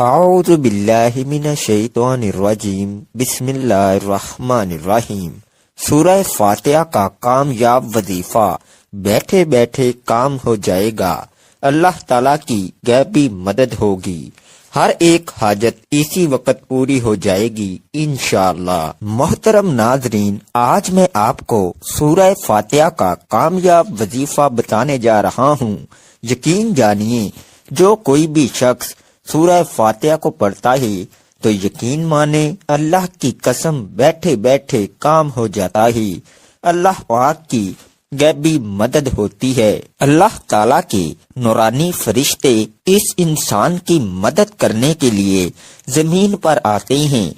اعوذ باللہ من الشیطان الرجیم بسم اللہ الرحمن الرحیم۔ سورہ فاتحہ کا کامیاب وظیفہ بیٹھے بیٹھے کام ہو جائے گا، اللہ تعالیٰ کی غیبی مدد ہوگی، ہر ایک حاجت اسی وقت پوری ہو جائے گی انشاءاللہ۔ محترم ناظرین، آج میں آپ کو سورہ فاتحہ کا کامیاب وظیفہ بتانے جا رہا ہوں۔ یقین جانیے، جو کوئی بھی شخص سورہ فاتحہ کو پڑھتا ہے تو یقین مانے اللہ کی قسم بیٹھے بیٹھے کام ہو جاتا ہے، اللہ پاک کی غیبی مدد ہوتی ہے۔ اللہ تعالیٰ کے نورانی فرشتے اس انسان کی مدد کرنے کے لیے زمین پر آتے ہیں،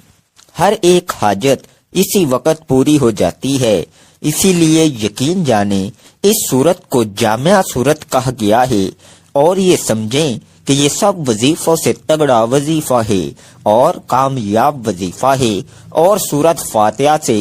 ہر ایک حاجت اسی وقت پوری ہو جاتی ہے۔ اسی لیے یقین جانے اس سورت کو جامعہ سورت کہا گیا ہے، اور یہ سمجھیں کہ یہ سب وظیفوں سے تگڑا وظیفہ ہے اور کامیاب وظیفہ ہے، اور سورت فاتحہ سے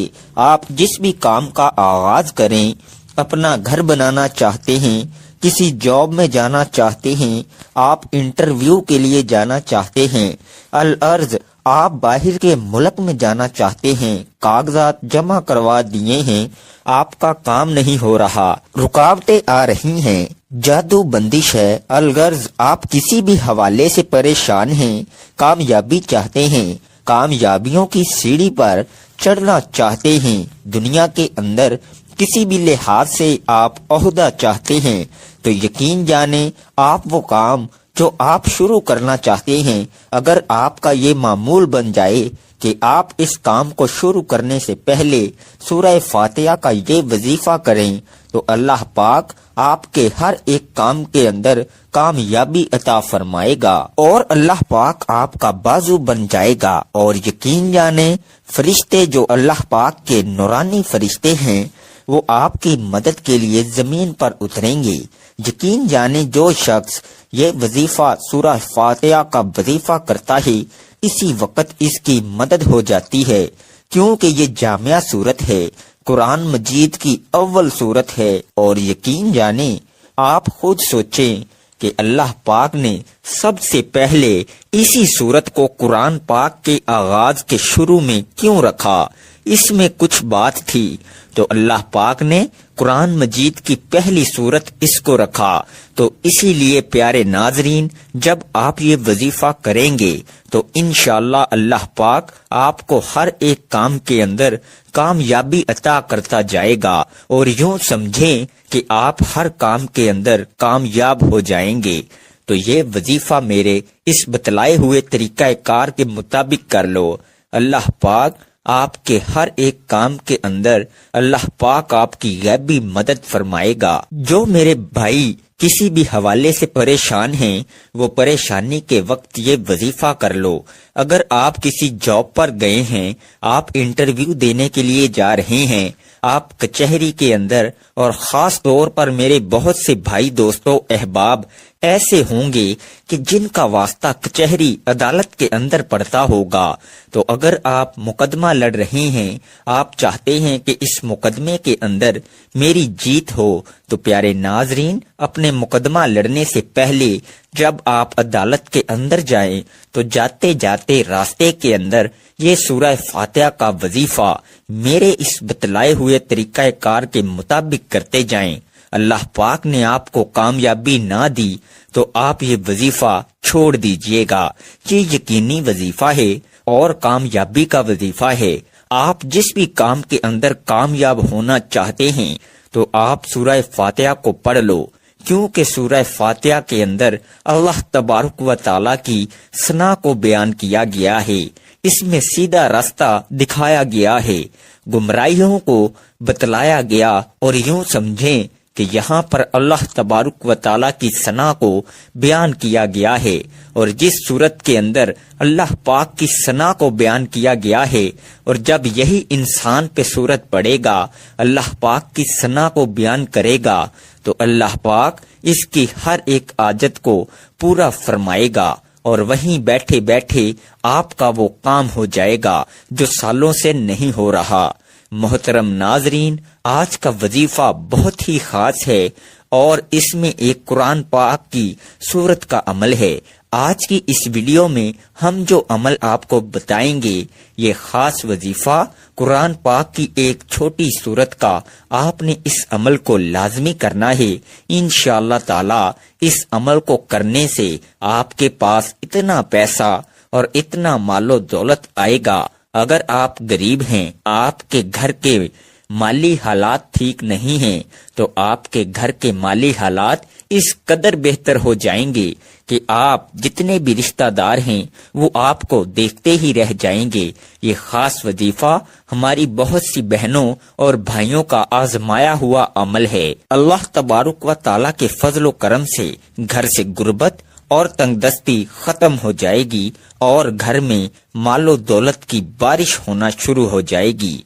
آپ جس بھی کام کا آغاز کریں، اپنا گھر بنانا چاہتے ہیں، کسی جاب میں جانا چاہتے ہیں، آپ انٹرویو کے لیے جانا چاہتے ہیں، الارض آپ باہر کے ملک میں جانا چاہتے ہیں، کاغذات جمع کروا دیے ہیں، آپ کا کام نہیں ہو رہا، رکاوٹیں آ رہی ہیں، جادو بندش ہے، الغرض آپ کسی بھی حوالے سے پریشان ہیں، کامیابی چاہتے ہیں، کامیابیوں کی سیڑھی پر چڑھنا چاہتے ہیں، دنیا کے اندر کسی بھی لحاظ سے آپ عہدہ چاہتے ہیں، تو یقین جانیں آپ وہ کام جو آپ شروع کرنا چاہتے ہیں، اگر آپ کا یہ معمول بن جائے کہ آپ اس کام کو شروع کرنے سے پہلے سورہ فاتحہ کا یہ وظیفہ کریں، تو اللہ پاک آپ کے ہر ایک کام کے اندر کامیابی عطا فرمائے گا، اور اللہ پاک آپ کا بازو بن جائے گا۔ اور یقین جانیں فرشتے جو اللہ پاک کے نورانی فرشتے ہیں، وہ آپ کی مدد کے لیے زمین پر اتریں گے۔ یقین جانیں جو شخص یہ وظیفہ سورہ فاتحہ کا وظیفہ کرتا ہے، اسی وقت اس کی مدد ہو جاتی ہے، کیونکہ یہ جامعہ سورت ہے، قرآن مجید کی اول سورت ہے۔ اور یقین جانیں آپ خود سوچیں کہ اللہ پاک نے سب سے پہلے اسی سورت کو قرآن پاک کے آغاز کے شروع میں کیوں رکھا؟ اس میں کچھ بات تھی، تو اللہ پاک نے قرآن مجید کی پہلی سورت اس کو رکھا۔ تو اسی لیے پیارے ناظرین، جب آپ یہ وظیفہ کریں گے تو انشاءاللہ اللہ پاک آپ کو ہر ایک کام کے اندر کامیابی عطا کرتا جائے گا، اور یوں سمجھیں کہ آپ ہر کام کے اندر کامیاب ہو جائیں گے۔ تو یہ وظیفہ میرے اس بتلائے ہوئے طریقہ کار کے مطابق کر لو، اللہ پاک آپ کے ہر ایک کام کے اندر اللہ پاک آپ کی غیبی مدد فرمائے گا۔ جو میرے بھائی کسی بھی حوالے سے پریشان ہیں، وہ پریشانی کے وقت یہ وظیفہ کر لو۔ اگر آپ کسی جاب پر گئے ہیں، آپ انٹرویو دینے کے لیے جا رہے ہیں، آپ کچہری کے اندر، اور خاص طور پر میرے بہت سے بھائی دوستوں احباب ایسے ہوں گے کہ جن کا واسطہ کچہری عدالت کے اندر پڑتا ہوگا، تو اگر آپ مقدمہ لڑ رہے ہیں، آپ چاہتے ہیں کہ اس مقدمے کے اندر میری جیت ہو، تو پیارے ناظرین اپنے مقدمہ لڑنے سے پہلے جب آپ عدالت کے اندر جائیں تو جاتے جاتے راستے کے اندر یہ سورہ فاتحہ کا وظیفہ میرے اس بتلائے ہوئے طریقہ کار کے مطابق کرتے جائیں۔ اللہ پاک نے آپ کو کامیابی نہ دی تو آپ یہ وظیفہ چھوڑ دیجئے گا۔ یہ یقینی وظیفہ ہے اور کامیابی کا وظیفہ ہے۔ آپ جس بھی کام کے اندر کامیاب ہونا چاہتے ہیں تو آپ سورہ فاتحہ کو پڑھ لو، کیونکہ سورہ فاتحہ کے اندر اللہ تبارک و تعالیٰ کی ثنا کو بیان کیا گیا ہے، اس میں سیدھا راستہ دکھایا گیا ہے، گمراہیوں کو بتلایا گیا، اور یوں سمجھیں کہ یہاں پر اللہ تبارک و تعالیٰ کی ثنا کو بیان کیا گیا ہے، اور جس صورت کے اندر اللہ پاک کی ثنا کو بیان کیا گیا ہے، اور جب یہی انسان پہ صورت پڑے گا، اللہ پاک کی ثنا کو بیان کرے گا، تو اللہ پاک اس کی ہر ایک حاجت کو پورا فرمائے گا، اور وہیں بیٹھے بیٹھے آپ کا وہ کام ہو جائے گا جو سالوں سے نہیں ہو رہا۔ محترم ناظرین، آج کا وظیفہ بہت ہی خاص ہے، اور اس میں ایک قرآن پاک کی سورت کا عمل ہے۔ آج کی اس ویڈیو میں ہم جو عمل آپ کو بتائیں گے یہ خاص وظیفہ قرآن پاک کی ایک چھوٹی سورت کا آپ نے اس عمل کو لازمی کرنا ہے۔ انشاءاللہ تعالی اس عمل کو کرنے سے آپ کے پاس اتنا پیسہ اور اتنا مال و دولت آئے گا، اگر آپ غریب ہیں، آپ کے گھر کے مالی حالات ٹھیک نہیں ہیں، تو آپ کے گھر کے مالی حالات اس قدر بہتر ہو جائیں گے کہ آپ جتنے بھی رشتہ دار ہیں وہ آپ کو دیکھتے ہی رہ جائیں گے۔ یہ خاص وظیفہ ہماری بہت سی بہنوں اور بھائیوں کا آزمایا ہوا عمل ہے۔ اللہ تبارک و تعالیٰ کے فضل و کرم سے گھر سے غربت اور تنگ دستی ختم ہو جائے گی اور گھر میں مال و دولت کی بارش ہونا شروع ہو جائے گی۔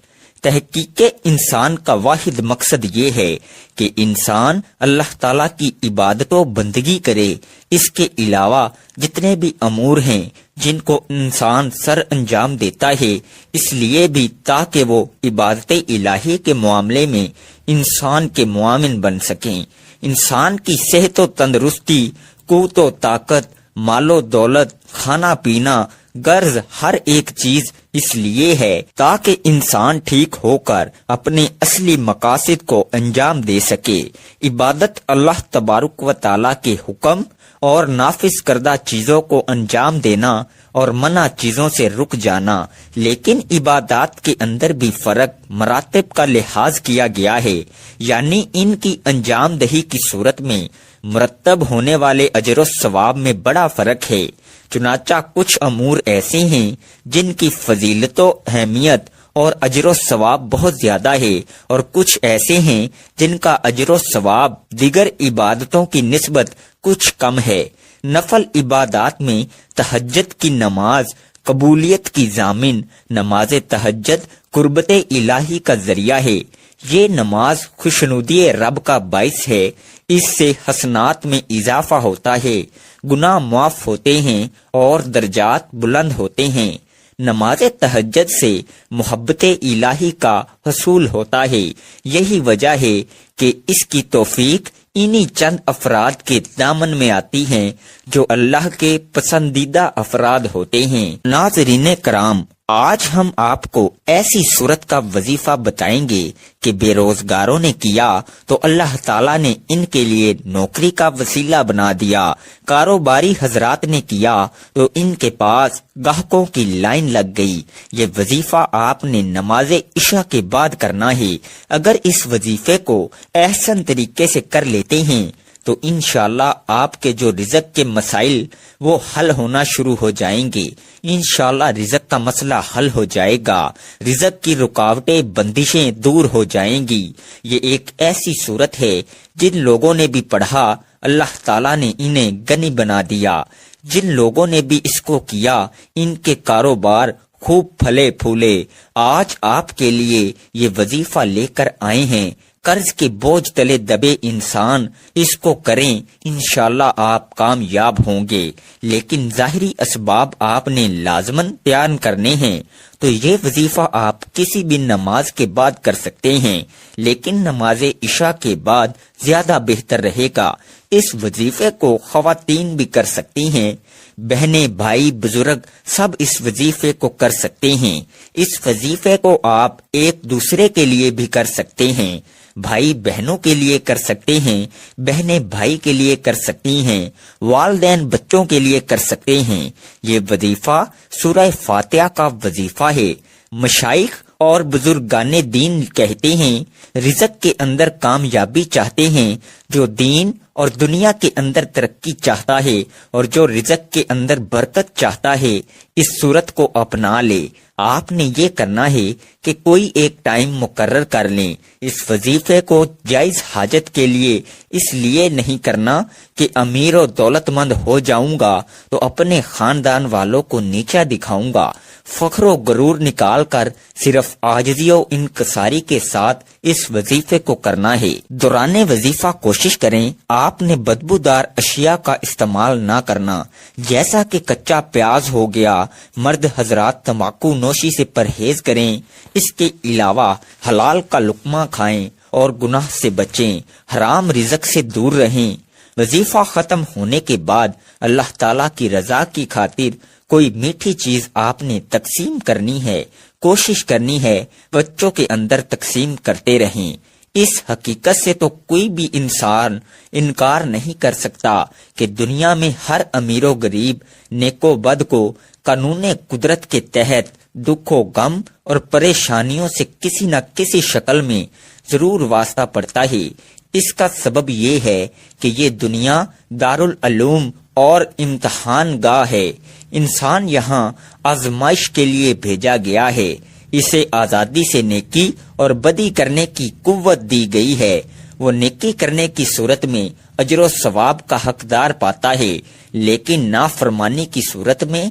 تحقیق انسان کا واحد مقصد یہ ہے کہ انسان اللہ تعالیٰ کی عبادت و بندگی کرے۔ اس کے علاوہ جتنے بھی امور ہیں جن کو انسان سر انجام دیتا ہے، اس لیے بھی تاکہ وہ عبادت الہی کے معاملے میں انسان کے معاون بن سکیں۔ انسان کی صحت و تندرستی، قوت و طاقت، مال و دولت، کھانا پینا، غرض ہر ایک چیز اس لیے ہے تاکہ انسان ٹھیک ہو کر اپنے اصلی مقاصد کو انجام دے سکے۔ عبادت اللہ تبارک و تعالیٰ کے حکم اور نافذ کردہ چیزوں کو انجام دینا اور منع چیزوں سے رک جانا، لیکن عبادات کے اندر بھی فرق مراتب کا لحاظ کیا گیا ہے، یعنی ان کی انجام دہی کی صورت میں مرتب ہونے والے اجر و ثواب میں بڑا فرق ہے۔ چنانچہ کچھ امور ایسے ہیں جن کی فضیلت و اہمیت اور اجر و ثواب بہت زیادہ ہے، اور کچھ ایسے ہیں جن کا اجر و ثواب دیگر عبادتوں کی نسبت کچھ کم ہے۔ نفل عبادات میں تہجد کی نماز قبولیت کی ضامن، نماز تہجد قربت الہی کا ذریعہ ہے۔ یہ نماز خوشنودی رب کا باعث ہے، اس سے حسنات میں اضافہ ہوتا ہے، گناہ معاف ہوتے ہیں اور درجات بلند ہوتے ہیں۔ نماز تہجد سے محبت الہی کا حصول ہوتا ہے۔ یہی وجہ ہے کہ اس کی توفیق انہی چند افراد کے دامن میں آتی ہیں جو اللہ کے پسندیدہ افراد ہوتے ہیں۔ ناظرین کرام، آج ہم آپ کو ایسی صورت کا وظیفہ بتائیں گے کہ بے روزگاروں نے کیا تو اللہ تعالیٰ نے ان کے لیے نوکری کا وسیلہ بنا دیا، کاروباری حضرات نے کیا تو ان کے پاس گاہکوں کی لائن لگ گئی۔ یہ وظیفہ آپ نے نماز عشاء کے بعد کرنا ہے۔ اگر اس وظیفے کو احسن طریقے سے کر لیتے ہیں تو انشاءاللہ آپ کے جو رزق کے مسائل وہ حل ہونا شروع ہو جائیں گے۔ انشاءاللہ رزق کا مسئلہ حل ہو جائے گا، رزق کی رکاوٹیں بندشیں دور ہو جائیں گی۔ یہ ایک ایسی صورت ہے جن لوگوں نے بھی پڑھا اللہ تعالیٰ نے انہیں غنی بنا دیا، جن لوگوں نے بھی اس کو کیا ان کے کاروبار خوب پھلے پھولے۔ آج آپ کے لیے یہ وظیفہ لے کر آئے ہیں۔ قرض کے بوجھ تلے دبے انسان اس کو کریں، انشاءاللہ آپ کامیاب ہوں گے، لیکن ظاہری اسباب آپ نے لازماً تیار کرنے ہیں۔ تو یہ وظیفہ آپ کسی بھی نماز کے بعد کر سکتے ہیں، لیکن نماز عشاء کے بعد زیادہ بہتر رہے گا۔ اس وظیفے کو خواتین بھی کر سکتی ہیں، بہنیں، بھائی، بزرگ سب اس وظیفے کو کر سکتے ہیں۔ اس وظیفے کو آپ ایک دوسرے کے لیے بھی کر سکتے ہیں، بھائی بہنوں کے لیے کر سکتے ہیں، بہنیں بھائی کے لیے کر سکتی ہیں، والدین بچوں کے لیے کر سکتے ہیں۔ یہ وظیفہ سورہ فاتحہ کا وظیفہ ہے۔ مشائخ اور بزرگان دین کہتے ہیں رزق کے اندر کامیابی چاہتے ہیں جو دین اور دنیا کے اندر ترقی چاہتا ہے، اور جو رزق کے اندر برکت چاہتا ہے اس صورت کو اپنا لے۔ آپ نے یہ کرنا ہے کہ کوئی ایک ٹائم مقرر کر لیں۔ اس وظیفے کو جائز حاجت کے لیے اس لیے نہیں کرنا کہ امیر و دولت مند ہو جاؤں گا تو اپنے خاندان والوں کو نیچا دکھاؤں گا۔ فخر و غرور نکال کر صرف عاجزی و انکساری کے ساتھ اس وظیفے کو کرنا ہے۔ دوران وظیفہ کوشش کریں آپ نے بدبودار اشیاء کا استعمال نہ کرنا، جیسا کہ کچا پیاز ہو گیا۔ مرد حضرات تمباکو نوشی سے پرہیز کریں، اس کے علاوہ حلال کا لقمہ کھائیں اور گناہ سے بچیں، حرام رزق سے دور رہیں۔ وظیفہ ختم ہونے کے بعد اللہ تعالیٰ کی رضا کی خاطر کوئی میٹھی چیز آپ نے تقسیم کرنی ہے، کوشش کرنی ہے بچوں کے اندر تقسیم کرتے رہیں۔ اس حقیقت سے تو کوئی بھی انسان انکار نہیں کر سکتا کہ دنیا میں ہر امیر و غریب، نیک و بد کو قانون قدرت کے تحت دکھ و غم اور پریشانیوں سے کسی نہ کسی شکل میں ضرور واسطہ پڑتا ہے۔ اس کا سبب یہ ہے کہ یہ دنیا دارالعلوم اور امتحان گاہ ہے۔ انسان یہاں آزمائش کے لیے بھیجا گیا ہے۔ اسے آزادی سے نیکی اور بدی کرنے کی قوت دی گئی ہے۔ وہ نیکی کرنے کی صورت میں اجر و ثواب کا حقدار پاتا ہے، لیکن نافرمانی کی صورت میں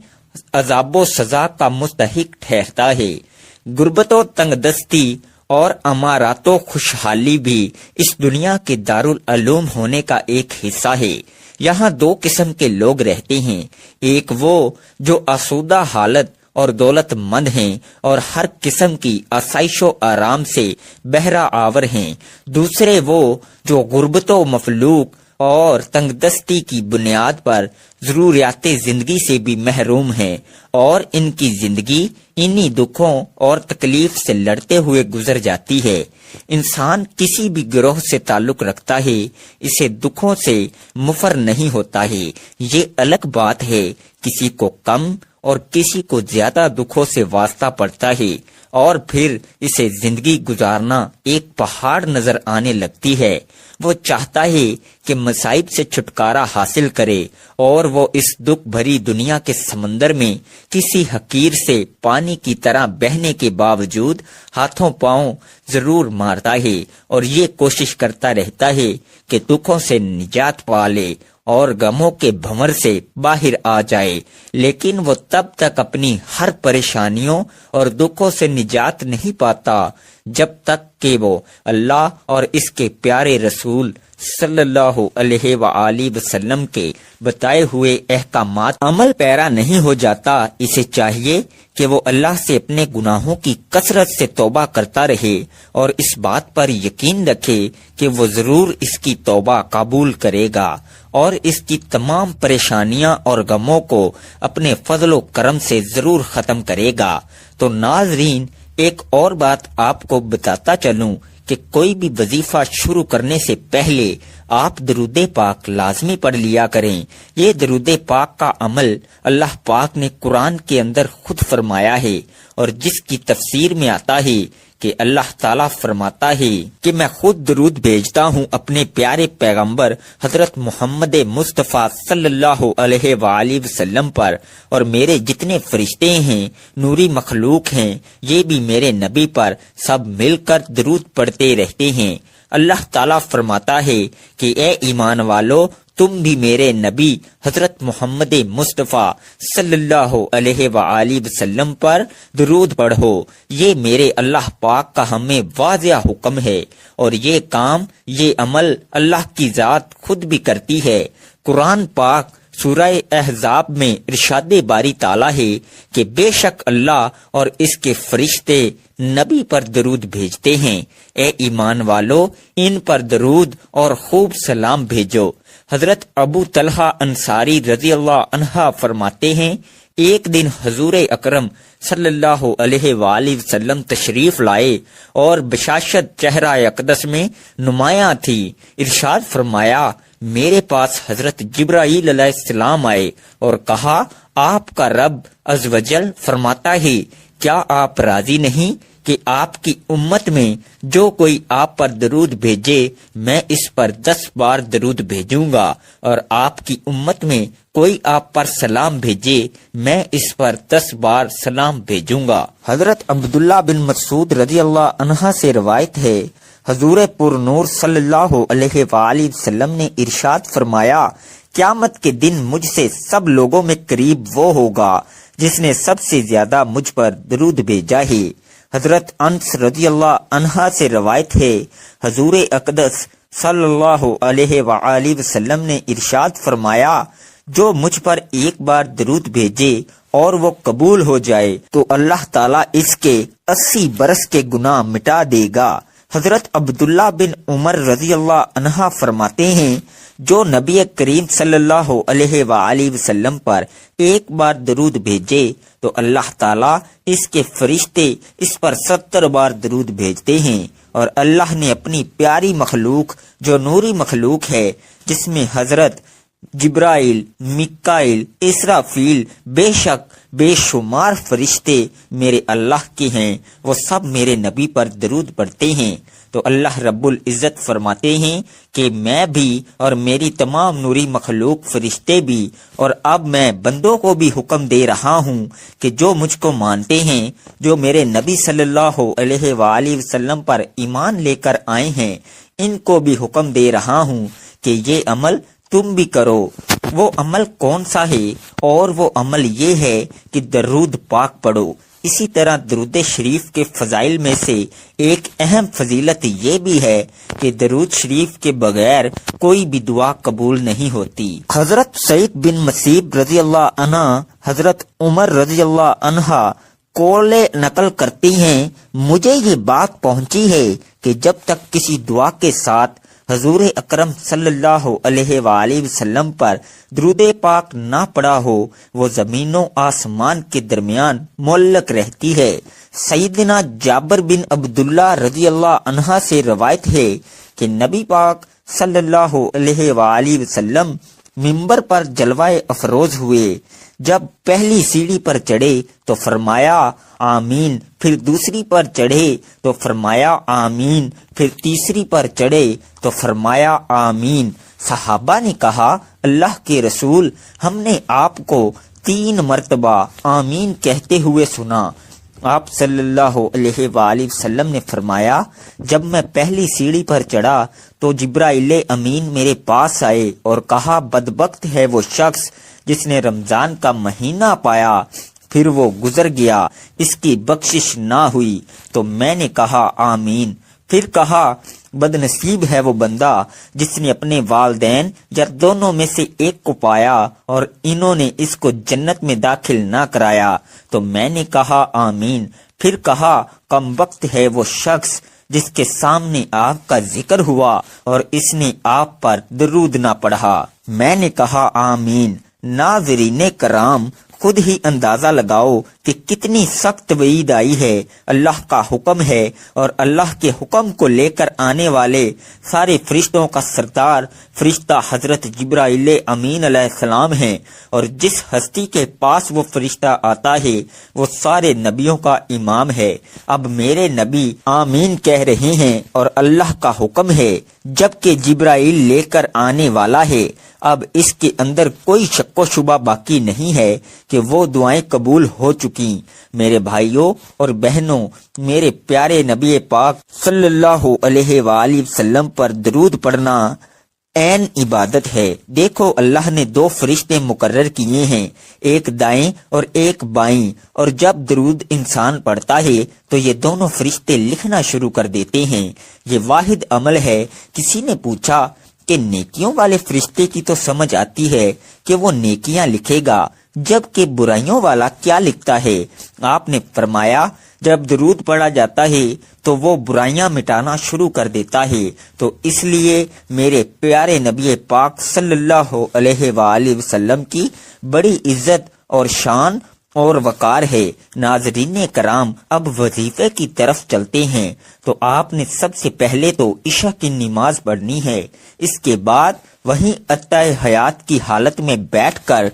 عذاب و سزا کا مستحق ٹھہرتا ہے۔ غربت و تنگ دستی اور امارات و خوشحالی بھی اس دنیا کے دارالعلوم ہونے کا ایک حصہ ہے۔ یہاں دو قسم کے لوگ رہتے ہیں، ایک وہ جو آسودہ حالت اور دولت مند ہیں اور ہر قسم کی آسائش و آرام سے بہرہ آور ہیں، دوسرے وہ جو غربت و مفلوق اور تنگ دستی کی بنیاد پر ضروریات زندگی سے بھی محروم ہیں، اور ان کی زندگی انہی دکھوں اور تکلیف سے لڑتے ہوئے گزر جاتی ہے۔ انسان کسی بھی گروہ سے تعلق رکھتا ہے، اسے دکھوں سے مفر نہیں ہوتا ہے۔ یہ الگ بات ہے کسی کو کم اور کسی کو زیادہ دکھوں سے واسطہ پڑتا ہے، اور پھر اسے زندگی گزارنا ایک پہاڑ نظر آنے لگتی ہے۔ وہ چاہتا ہے کہ مصائب سے چھٹکارا حاصل کرے، اور وہ اس دکھ بھری دنیا کے سمندر میں کسی حقیر سے پانی کی طرح بہنے کے باوجود ہاتھوں پاؤں ضرور مارتا ہے، اور یہ کوشش کرتا رہتا ہے کہ دکھوں سے نجات پا لے اور غموں کے بھنور سے باہر آ جائے، لیکن وہ تب تک اپنی ہر پریشانیوں اور دکھوں سے نجات نہیں پاتا جب تک کہ وہ اللہ اور اس کے پیارے رسول صلی اللہ علیہ وآلہ وسلم کے بتائے ہوئے احکامات عمل پیرا نہیں ہو جاتا۔ اسے چاہیے کہ وہ اللہ سے اپنے گناہوں کی کثرت سے توبہ کرتا رہے، اور اس بات پر یقین رکھے کہ وہ ضرور اس کی توبہ قبول کرے گا، اور اس کی تمام پریشانیاں اور غموں کو اپنے فضل و کرم سے ضرور ختم کرے گا۔ تو ناظرین، ایک اور بات آپ کو بتاتا چلوں کہ کوئی بھی وظیفہ شروع کرنے سے پہلے آپ درود پاک لازمی پڑھ لیا کریں۔ یہ درود پاک کا عمل اللہ پاک نے قرآن کے اندر خود فرمایا ہے، اور جس کی تفسیر میں آتا ہے کہ اللہ تعالیٰ فرماتا ہے کہ میں خود درود بھیجتا ہوں اپنے پیارے پیغمبر حضرت محمد مصطفیٰ صلی اللہ علیہ وآلہ وسلم پر، اور میرے جتنے فرشتے ہیں، نوری مخلوق ہیں، یہ بھی میرے نبی پر سب مل کر درود پڑھتے رہتے ہیں۔ اللہ تعالیٰ فرماتا ہے کہ اے ایمان والو، تم بھی میرے نبی حضرت محمد مصطفیٰ صلی اللہ علیہ وآلہ وسلم پر درود پڑھو۔ یہ میرے اللہ پاک کا ہمیں واضح حکم ہے، اور یہ کام، یہ عمل اللہ کی ذات خود بھی کرتی ہے۔ قرآن پاک سورہ احزاب میں ارشاد باری تعالیٰ ہے کہ بے شک اللہ اور اس کے فرشتے نبی پر درود بھیجتے ہیں۔ اے ایمان والو، ان پر درود اور خوب سلام بھیجو۔ حضرت ابو طلحہ انصاری رضی اللہ عنہ فرماتے ہیں، ایک دن حضور اکرم صلی اللہ علیہ وآلہ وسلم تشریف لائے اور بشاشت چہرہ اقدس میں نمایاں تھی۔ ارشاد فرمایا، میرے پاس حضرت جبرائیل علیہ السلام آئے اور کہا، آپ کا رب عز و جل فرماتا ہے، کیا آپ راضی نہیں کہ آپ کی امت میں جو کوئی آپ پر درود بھیجے میں اس پر 10 بار درود بھیجوں گا، اور آپ کی امت میں کوئی آپ پر سلام بھیجے میں اس پر 10 بار سلام بھیجوں گا۔ حضرت عبداللہ بن مسعود رضی اللہ عنہ سے روایت ہے، حضور پر نور صلی اللہ علیہ وآلہ وسلم نے ارشاد فرمایا، قیامت کے دن مجھ سے سب لوگوں میں قریب وہ ہوگا جس نے سب سے زیادہ مجھ پر درود بھیجا ہے۔ حضرت انس رضی اللہ عنہ سے روایت ہے، حضور اقدس صلی اللہ علیہ وآلہ وسلم نے ارشاد فرمایا، جو مجھ پر ایک بار درود بھیجے اور وہ قبول ہو جائے تو اللہ تعالیٰ اس کے 80 برس کے گناہ مٹا دے گا۔ حضرت عبداللہ بن عمر رضی اللہ عنہ فرماتے ہیں جو نبی کریم صلی اللہ علیہ وآلہ وسلم پر ایک بار درود بھیجے تو اللہ تعالیٰ اس کے فرشتے اس پر 70 بار درود بھیجتے ہیں، اور اللہ نے اپنی پیاری مخلوق جو نوری مخلوق ہے جس میں حضرت جبرائیل، میکائیل، اسرافیل، بے شک بے شمار فرشتے میرے اللہ کے ہیں، وہ سب میرے نبی پر درود پڑھتے ہیں۔ تو اللہ رب العزت فرماتے ہیں کہ میں بھی اور میری تمام نوری مخلوق فرشتے بھی، اور اب میں بندوں کو بھی حکم دے رہا ہوں کہ جو مجھ کو مانتے ہیں، جو میرے نبی صلی اللہ علیہ وآلہ وسلم پر ایمان لے کر آئے ہیں، ان کو بھی حکم دے رہا ہوں کہ یہ عمل تم بھی کرو۔ وہ عمل کون سا ہے؟ اور وہ عمل یہ ہے کہ درود پاک پڑھو۔ اسی طرح درود شریف کے فضائل میں سے ایک اہم فضیلت یہ بھی ہے کہ درود شریف کے بغیر کوئی بھی دعا قبول نہیں ہوتی۔ حضرت سعید بن مسیب رضی اللہ عنہ حضرت عمر رضی اللہ عنہ قولے نقل کرتی ہیں، مجھے یہ بات پہنچی ہے کہ جب تک کسی دعا کے ساتھ حضور اکرم صلی اللہ علیہ وآلہ وسلم پر درود پاک نہ پڑا ہو، وہ زمین و آسمان کے درمیان معلق رہتی ہے۔ سیدنا جابر بن عبداللہ رضی اللہ عنہ سے روایت ہے کہ نبی پاک صلی اللہ علیہ وآلہ وسلم ممبر پر جلوہ افروز ہوئے۔ جب پہلی سیڑھی پر چڑھے تو فرمایا آمین، پھر دوسری پر چڑھے تو فرمایا آمین، پھر تیسری پر چڑھے تو فرمایا آمین۔ صحابہ نے کہا اللہ کے رسول، ہم نے آپ کو 3 مرتبہ آمین کہتے ہوئے سنا۔ آپ صلی اللہ علیہ وآلہ وسلم نے فرمایا جب میں پہلی سیڑھی پر چڑھا تو جبرائیل امین میرے پاس آئے اور کہا بدبخت ہے وہ شخص جس نے رمضان کا مہینہ پایا پھر وہ گزر گیا، اس کی بخشش نہ ہوئی۔ تو میں نے کہا آمین۔ پھر کہا بد نصیب ہے وہ بندہ جس نے اپنے والدین یا دونوں میں سے ایک کو پایا اور انہوں نے اس کو جنت میں داخل نہ کرایا۔ تو میں نے کہا آمین۔ پھر کہا کم وقت ہے وہ شخص جس کے سامنے آپ کا ذکر ہوا اور اس نے آپ پر درود نہ پڑھا۔ میں نے کہا آمین۔ ناظرین کرام، خود ہی اندازہ لگاؤ کہ کتنی سخت وعید آئی ہے۔ اللہ کا حکم ہے اور اللہ کے حکم کو لے کر آنے والے سارے فرشتوں کا سردار فرشتہ حضرت جبرائیل امین علیہ السلام ہیں، اور جس ہستی کے پاس وہ فرشتہ آتا ہے وہ سارے نبیوں کا امام ہے۔ اب میرے نبی آمین کہہ رہے ہیں اور اللہ کا حکم ہے، جبکہ جبرائیل لے کر آنے والا ہے۔ اب اس کے اندر کوئی شک و شبہ باقی نہیں ہے کہ وہ دعائیں قبول ہو چکی۔ میرے بھائیوں اور بہنوں، میرے پیارے نبی پاک صلی اللہ علیہ وآلہ وسلم پر درود پڑھنا عین عبادت ہے۔ دیکھو اللہ نے 2 فرشتے مقرر کیے ہیں، ایک دائیں اور ایک بائیں، اور جب درود انسان پڑھتا ہے تو یہ دونوں فرشتے لکھنا شروع کر دیتے ہیں۔ یہ واحد عمل ہے۔ کسی نے پوچھا کہ نیکیوں والے فرشتے کی تو سمجھ آتی ہے کہ وہ نیکیاں لکھے گا، جبکہ برائیوں والا کیا لکھتا ہے؟ آپ نے فرمایا جب درود پڑھا جاتا ہے تو وہ برائیاں مٹانا شروع کر دیتا ہے۔ تو اس لیے میرے پیارے نبی پاک صلی اللہ علیہ وآلہ وسلم کی بڑی عزت اور شان اور وقار ہے۔ ناظرین کرام، اب وظیفے کی طرف چلتے ہیں۔ تو آپ نے سب سے پہلے تو عشاء کی نماز پڑھنی ہے، اس کے بعد وہیں عطائے حیات کی حالت میں بیٹھ کر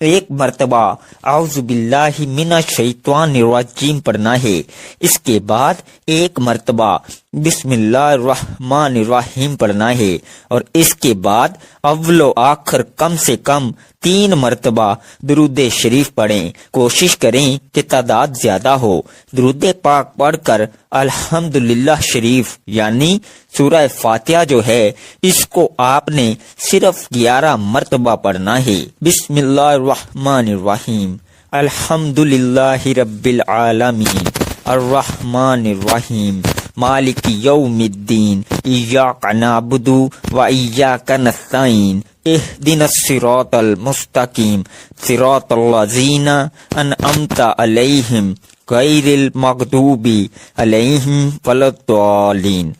1 مرتبہ اعوذ باللہ من الشیطان الرجیم پڑھنا ہے۔ اس کے بعد 1 مرتبہ بسم اللہ الرحمن الرحیم پڑھنا ہے، اور اس کے بعد اول و آخر کم سے کم 3 مرتبہ درود شریف پڑھیں۔ کوشش کریں کہ تعداد زیادہ ہو۔ درود پاک پڑھ کر الحمدللہ شریف یعنی سورہ فاتحہ جو ہے اس کو آپ نے صرف 11 مرتبہ پڑھنا ہے۔ بسم اللہ الرحمن الرحیم، الحمدللہ رب العالمین، الرحمن الرحیم، مالک یوم الدین، ایاک نعبد و ایاک نستعین، اہدنا الصراط المستقیم، صراط الذین انعمت علیہم غیر المغضوب علیہم ولا الضالین۔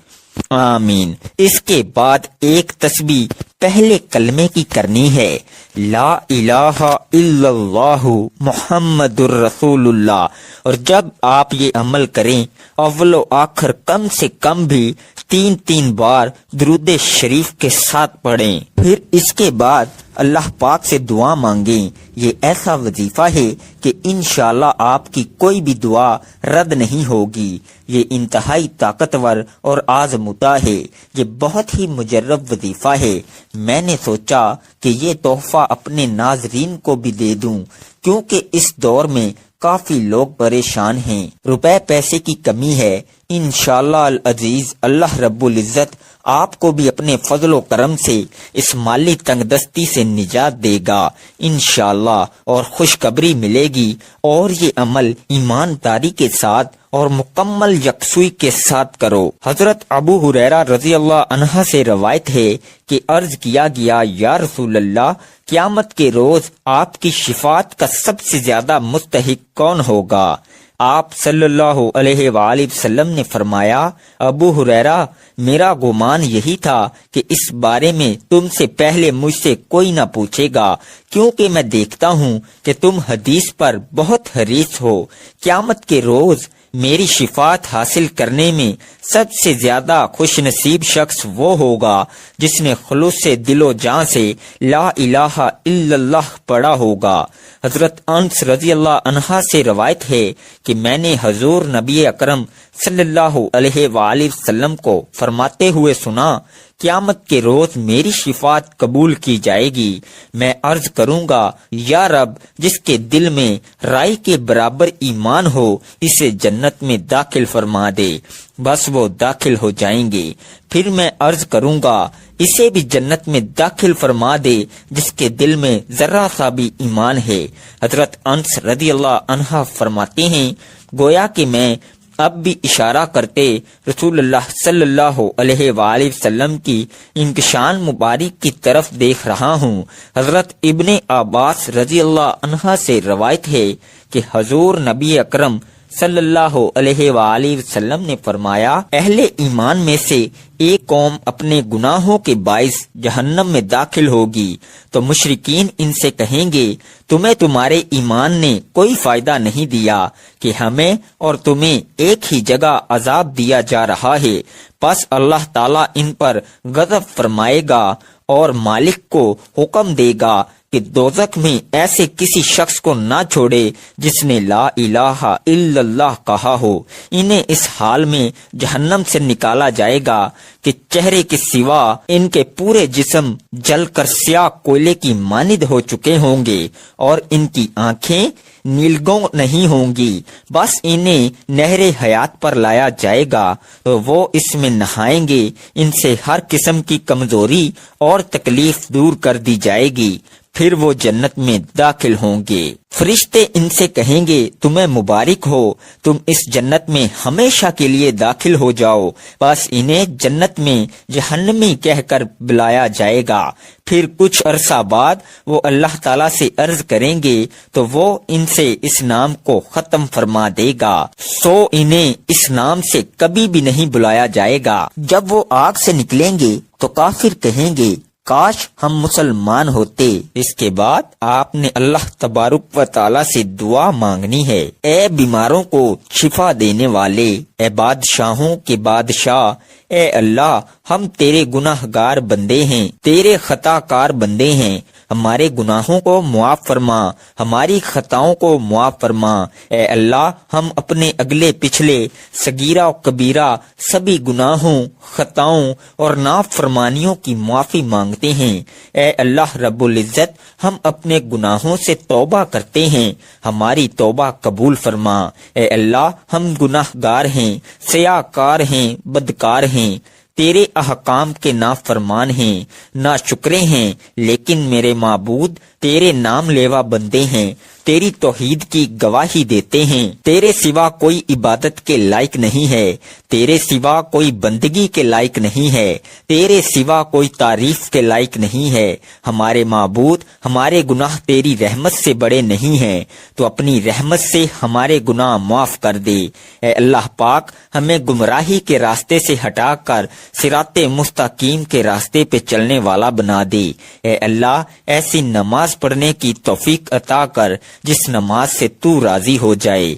آمین۔ اس کے بعد ایک تسبیح پہلے کلمے کی کرنی ہے، لا الہ الا اللہ محمد الرسول اللہ، اور جب آپ یہ عمل کریں اول و آخر کم سے کم بھی 3 بار درود شریف کے ساتھ پڑھیں۔ پھر اس کے بعد اللہ پاک سے دعا مانگیں۔ یہ ایسا وظیفہ ہے کہ انشاءاللہ آپ کی کوئی بھی دعا رد نہیں ہوگی۔ یہ انتہائی طاقتور اور آزمودہ ہے، یہ بہت ہی مجرب وظیفہ ہے۔ میں نے سوچا کہ یہ تحفہ اپنے ناظرین کو بھی دے دوں، کیونکہ اس دور میں کافی لوگ پریشان ہیں، روپے پیسے کی کمی ہے۔ انشاءاللہ العزیز اللہ رب العزت آپ کو بھی اپنے فضل و کرم سے اس مالی تنگ دستی سے نجات دے گا انشاءاللہ، اور خوشخبری ملے گی، اور یہ عمل ایمانداری کے ساتھ اور مکمل یکسوئی کے ساتھ کرو۔ حضرت ابو ہریرہ رضی اللہ عنہ سے روایت ہے کہ عرض کیا گیا، یا رسول اللہ، قیامت کے روز آپ کی شفاعت کا سب سے زیادہ مستحق کون ہوگا؟ آپ صلی اللہ علیہ وآلہ وسلم نے فرمایا، ابو ہریرہ، میرا گمان یہی تھا کہ اس بارے میں تم سے پہلے مجھ سے کوئی نہ پوچھے گا، کیونکہ میں دیکھتا ہوں کہ تم حدیث پر بہت حریص ہو۔ قیامت کے روز میری شفاعت حاصل کرنے میں سب سے زیادہ خوش نصیب شخص وہ ہوگا جس نے خلوص سے دل و جان سے لا الہ الا اللہ پڑھا ہوگا۔ حضرت انس رضی اللہ عنہ سے روایت ہے کہ میں نے حضور نبی اکرم صلی اللہ علیہ وآلہ وسلم کو فرماتے ہوئے سنا، قیامت کے روز میری شفاعت قبول کی جائے گی۔ میں عرض کروں گا، یا رب، جس کے دل میں رائی کے برابر ایمان ہو اسے جنت میں داخل فرما دے۔ بس وہ داخل ہو جائیں گے۔ پھر میں عرض کروں گا، اسے بھی جنت میں داخل فرما دے جس کے دل میں ذرا سا بھی ایمان ہے۔ حضرت انس رضی اللہ عنہ فرماتے ہیں، گویا کہ میں اب بھی اشارہ کرتے رسول اللہ صلی اللہ علیہ وآلہ وسلم کی انکشان مبارک کی طرف دیکھ رہا ہوں۔ حضرت ابن عباس رضی اللہ عنہ سے روایت ہے کہ حضور نبی اکرم صلی اللہ علیہ وآلہ وسلم نے فرمایا، اہل ایمان میں سے ایک قوم اپنے گناہوں کے باعث جہنم میں داخل ہوگی، تو مشرکین ان سے کہیں گے، تمہیں تمہارے ایمان نے کوئی فائدہ نہیں دیا کہ ہمیں اور تمہیں ایک ہی جگہ عذاب دیا جا رہا ہے۔ پس اللہ تعالیٰ ان پر غضب فرمائے گا اور مالک کو حکم دے گا کہ دوزخ میں ایسے کسی شخص کو نہ چھوڑے جس نے لا الہ الا اللہ کہا ہو۔ انہیں اس حال میں جہنم سے نکالا جائے گا کہ چہرے کے سوا ان کے پورے جسم جل کر سیاہ کوئلے کی مانند ہو چکے ہوں گے، اور ان کی آنکھیں نیلگوں نہیں ہوں گی۔ بس انہیں نہر حیات پر لایا جائے گا تو وہ اس میں نہائیں گے۔ ان سے ہر قسم کی کمزوری اور تکلیف دور کر دی جائے گی، پھر وہ جنت میں داخل ہوں گے۔ فرشتے ان سے کہیں گے، تمہیں مبارک ہو، تم اس جنت میں ہمیشہ کے لیے داخل ہو جاؤ۔ بس انہیں جنت میں جہنمی کہہ کر بلایا جائے گا۔ پھر کچھ عرصہ بعد وہ اللہ تعالیٰ سے عرض کریں گے تو وہ ان سے اس نام کو ختم فرما دے گا، سو انہیں اس نام سے کبھی بھی نہیں بلایا جائے گا۔ جب وہ آگ سے نکلیں گے تو کافر کہیں گے، کاش ہم مسلمان ہوتے۔ اس کے بعد آپ نے اللہ تبارک و تعالیٰ سے دعا مانگنی ہے، اے بیماروں کو شفا دینے والے، اے بادشاہوں کے بادشاہ، اے اللہ، ہم تیرے گناہ گار بندے ہیں، تیرے خطا کار بندے ہیں، ہمارے گناہوں کو معاف فرما، ہماری خطاؤں کو معاف فرما۔ اے اللہ، ہم اپنے اگلے پچھلے صغیرہ و کبیرہ سبھی گناہوں، خطاؤں اور نافرمانیوں کی معافی مانگتے ہیں۔ اے اللہ رب العزت، ہم اپنے گناہوں سے توبہ کرتے ہیں، ہماری توبہ قبول فرما۔ اے اللہ، ہم گناہ گار ہیں، سیاہ کار ہیں، بدکار ہیں، تیرے احکام کے نافرمان ہیں، ناشکرے ہیں، لیکن میرے معبود تیرے نام لیوا بندے ہیں، تیری توحید کی گواہی دیتے ہیں۔ تیرے سوا کوئی عبادت کے لائق نہیں ہے، تیرے سوا کوئی بندگی کے لائق نہیں ہے، تیرے سوا کوئی تعریف کے لائق نہیں ہے۔ ہمارے معبود، ہمارے گناہ تیری رحمت سے بڑے نہیں ہیں، تو اپنی رحمت سے ہمارے گناہ معاف کر دے۔ اے اللہ پاک، ہمیں گمراہی کے راستے سے ہٹا کر صراط مستقیم کے راستے پہ چلنے والا بنا دے۔ اے اللہ، ایسی نماز پڑھنے کی توفیق عطا کر جس نماز سے تو راضی ہو جائے۔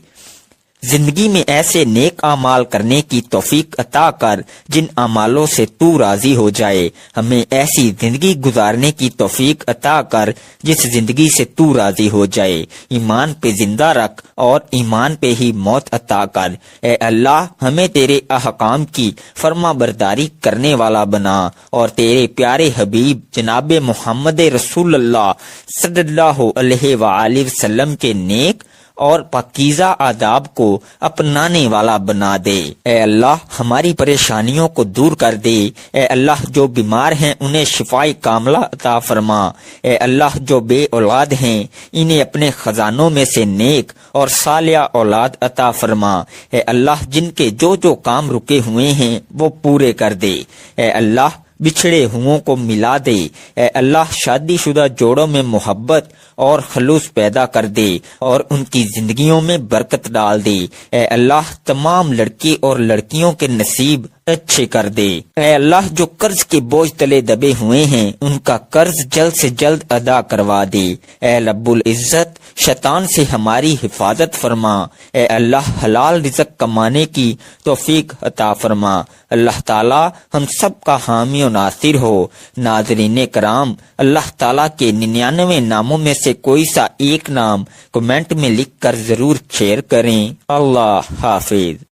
زندگی میں ایسے نیک اعمال کرنے کی توفیق عطا کر جن اعمالوں سے تو راضی ہو جائے۔ ہمیں ایسی زندگی گزارنے کی توفیق عطا کر جس زندگی سے تو راضی ہو جائے۔ ایمان پہ زندہ رکھ اور ایمان پہ ہی موت عطا کر۔ اے اللہ، ہمیں تیرے احکام کی فرما برداری کرنے والا بنا اور تیرے پیارے حبیب جناب محمد رسول اللہ صلی اللہ علیہ وآلہ وسلم کے نیک اور پاکیزہ آداب کو اپنانے والا بنا دے۔ اے اللہ، ہماری پریشانیوں کو دور کر دے۔ اے اللہ، جو بیمار ہیں انہیں شفائے کاملہ عطا فرما۔ اے اللہ، جو بے اولاد ہیں انہیں اپنے خزانوں میں سے نیک اور صالحہ اولاد عطا فرما۔ اے اللہ، جن کے جو کام رکے ہوئے ہیں وہ پورے کر دے۔ اے اللہ، بچھڑے ہوں کو ملا دے۔ اے اللہ، شادی شدہ جوڑوں میں محبت اور خلوص پیدا کر دے اور ان کی زندگیوں میں برکت ڈال دے۔ اے اللہ، تمام لڑکے اور لڑکیوں کے نصیب اچھے کر دے۔ اے اللہ، جو قرض کے بوجھ تلے دبے ہوئے ہیں ان کا قرض جلد سے جلد ادا کروا دے۔ اے رب العزت، شیطان سے ہماری حفاظت فرما۔ اے اللہ، حلال رزق کمانے کی توفیق عطا فرما۔ اللہ تعالی ہم سب کا حامی و ناصر ہو۔ ناظرین کرام، اللہ تعالی کے 99 ناموں میں سے کوئی سا ایک نام کمنٹ میں لکھ کر ضرور شیئر کریں۔ اللہ حافظ۔